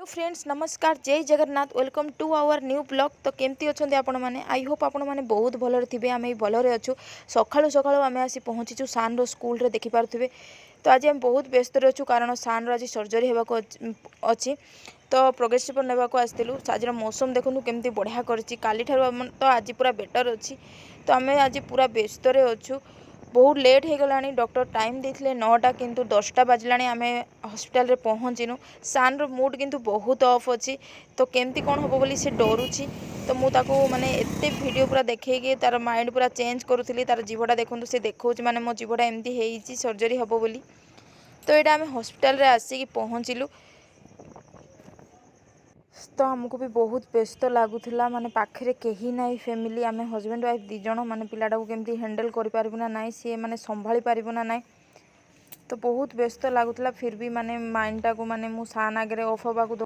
Hello friends नमस्कार जय Jagannath welcome to our new blog. तो केमती अच्छा आपण मैंने आई होप आपण मैंने बहुत भलरे थे आम भलरे अच्छु सकाळु सकाळु आम आसी पहुँचीचु सान रो स्कूल रे देखिपारे। तो आज आम बहुत व्यस्त अच्छु कारण सान रो आज सर्जरी होगा अच्छी तो प्रोग्रेसिव नेबा को आसलु। आज मौसम देखु केमती बढ़िया करछि काली ठारू तो आज पूरा बेटर अच्छी। तो आम आज पूरा व्यस्त अच्छु बहुत लेट हो गलानी डॉक्टर टाइम देते 9टा किंतु 10टा बाजला आम हॉस्पिटल रे पहुँचीनु। सान रो मूड किंतु बहुत ऑफ अच्छी तो केमती कौन हम बोली से डरुची। तो मुझे माने एते वीडियो पूरा देखिए तार माइंड पूरा चेंज करूली तार जीवटा देखूँ से देखा माने मो जीवटा एमती है सर्जरी हम बोली। तो यहाँ आम हॉस्पिटल रे आसिक पहुँचलु तो आमको भी बहुत व्यस्त लगुला माने पाखे कहीं ना फैमिली आम हजबैंड वाइफ दिज माने पिलाटा को केमती हैंडल करूँ ना ना सी माने संभाली पारू ना ना। तो बहुत व्यस्त लगुला फिर भी माने माइंडटा को माने मु सान आगे ऑफ होगा